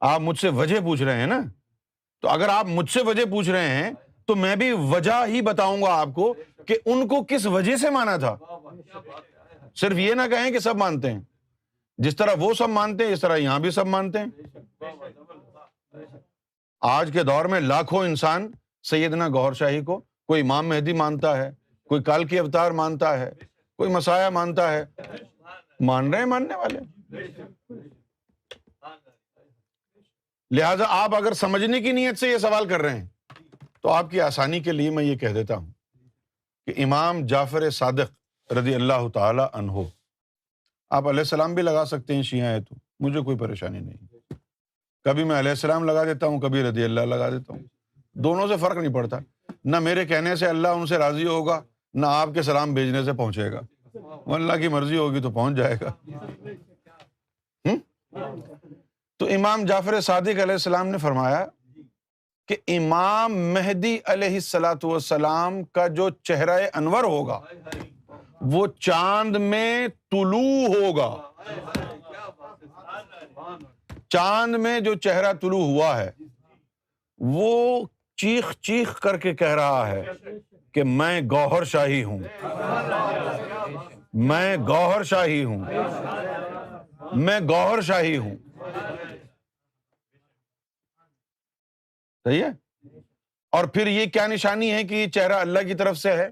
آپ مجھ سے وجہ پوچھ رہے ہیں نا، تو اگر آپ مجھ سے وجہ پوچھ رہے ہیں تو میں بھی وجہ ہی بتاؤں گا آپ کو کہ ان کو کس وجہ سے مانا تھا. صرف یہ نہ کہیں کہ سب مانتے ہیں. جس طرح وہ سب مانتے ہیں اس طرح یہاں بھی سب مانتے ہیں. آج کے دور میں لاکھوں انسان سیدنا گوہر شاہی کو، کوئی امام مہدی مانتا ہے، کوئی کال کی اوتار مانتا ہے، کوئی مسیح مانتا ہے. مان رہے ہیں ماننے والے. لہٰذا آپ اگر سمجھنے کی نیت سے یہ سوال کر رہے ہیں تو آپ کی آسانی کے لیے میں یہ کہہ دیتا ہوں کہ امام جعفر صادق رضی اللہ تعالی عنہ، آپ علیہ السلام بھی لگا سکتے ہیں، شیعہ ہے تو مجھے کوئی پریشانی نہیں. کبھی میں علیہ السلام لگا دیتا ہوں، کبھی رضی اللہ لگا دیتا ہوں. دونوں سے فرق نہیں پڑتا. نہ میرے کہنے سے اللہ ان سے راضی ہوگا، نہ آپ کے سلام بھیجنے سے پہنچے گا. وہ اللہ کی مرضی ہوگی تو پہنچ جائے گا. تو امام جعفر صادق علیہ السلام نے فرمایا کہ امام مہدی علیہ السلام کا جو چہرہ انور ہوگا وہ چاند میں طلوع ہوگا. چاند میں جو چہرہ طلوع ہوا ہے وہ چیخ چیخ کر کے کہہ رہا ہے کہ میں گوہر شاہی ہوں، میں گوہر شاہی ہوں، میں گوہر شاہی ہوں. صحیح ہے. اور پھر یہ کیا نشانی ہے کہ یہ چہرہ اللہ کی طرف سے ہے؟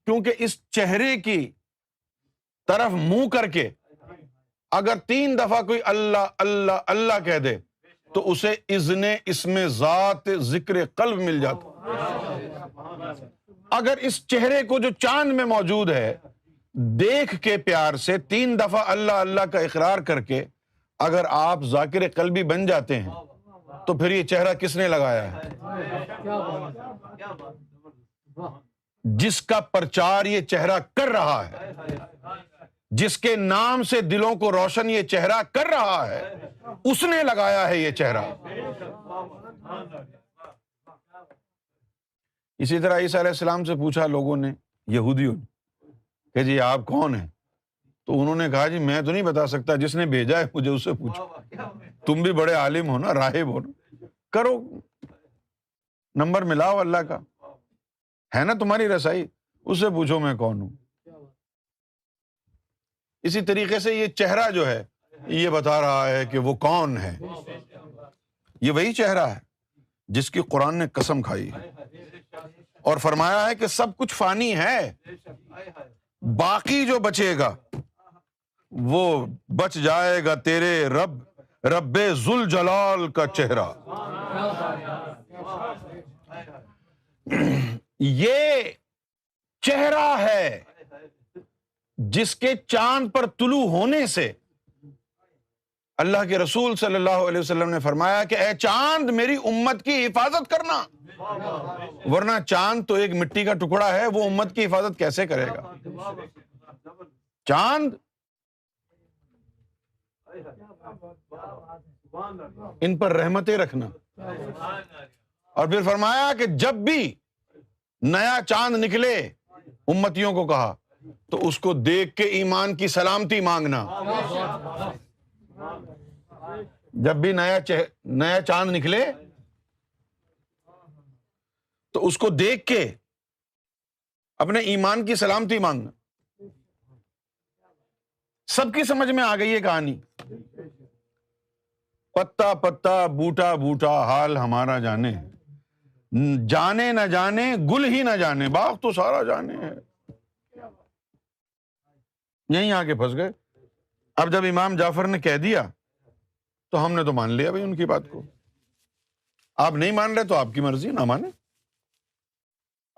کیونکہ اس چہرے کی طرف منہ کر کے اگر 3 دفعہ کوئی اللہ اللہ اللہ کہہ دے تو اسے اذن اسم ذات ذکر قلب مل جاتا. اگر اس چہرے کو جو چاند میں موجود ہے دیکھ کے پیار سے 3 دفعہ اللہ اللہ کا اقرار کر کے اگر آپ ذاکر قلبی بن جاتے ہیں تو پھر یہ چہرہ کس نے لگایا ہے؟ جس کا پرچار یہ چہرہ کر رہا ہے، جس کے نام سے دلوں کو روشن یہ چہرہ کر رہا ہے، اس نے لگایا ہے یہ چہرہ. اسی طرح عیسیٰ علیہ السلام سے پوچھا لوگوں نے، یہودیوں نے، کہ جی آپ کون ہیں؟ تو انہوں نے کہا جی میں تو نہیں بتا سکتا، جس نے بھیجا ہے مجھے اس سے پوچھو. تم بھی بڑے عالم ہو نا، راہب ہو نا، کرو نمبر ملاؤ اللہ کا، ہے نا تمہاری رسائی، اس سے پوچھو میں کون ہوں. اسی طریقے سے یہ چہرہ جو ہے یہ بتا رہا ہے کہ وہ کون ہے. یہ وہی چہرہ ہے جس کی قرآن نے قسم کھائی ہے اور فرمایا ہے کہ سب کچھ فانی ہے، باقی جو بچے گا وہ بچ جائے گا تیرے رب ذوالجلال کا چہرہ. یہ چہرہ ہے جس کے چاند پر طلوع ہونے سے اللہ کے رسول صلی اللہ علیہ وسلم نے فرمایا کہ اے چاند میری امت کی حفاظت کرنا، ورنہ چاند تو ایک مٹی کا ٹکڑا ہے، وہ امت کی حفاظت کیسے کرے گا؟ چاند ان پر رحمتیں رکھنا. اور پھر فرمایا کہ جب بھی نیا چاند نکلے امتیوں کو کہا تو اس کو دیکھ کے ایمان کی سلامتی مانگنا. جب بھی نیا چاند نکلے تو اس کو دیکھ کے اپنے ایمان کی سلامتی مانگنا. سب کی سمجھ میں آ گئی یہ کہانی. پتا پتا بوٹا بوٹا حال ہمارا جانے، جانے نہ جانے گل ہی نہ جانے، باغ تو سارا جانے ہے. یہیں آ کے پھنس گئے. اب جب امام جعفر نے کہہ دیا تو ہم نے تو مان لیا بھائی ان کی بات کو. آپ نہیں مان رہے تو آپ کی مرضی، نہ مانے.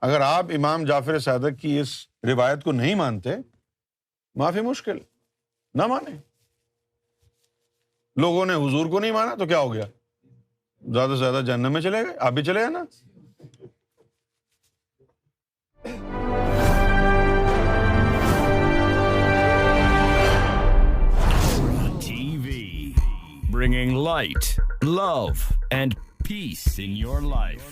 اگر آپ امام جعفر صادق کی اس روایت کو نہیں مانتے، معافی مشکل، نہ مانے. لوگوں نے حضور کو نہیں مانا تو کیا ہو گیا؟ زیادہ سے زیادہ جہنم میں چلے گئے. آپ بھی چلے گئے نا. TV, bringing light, love, and peace in your life.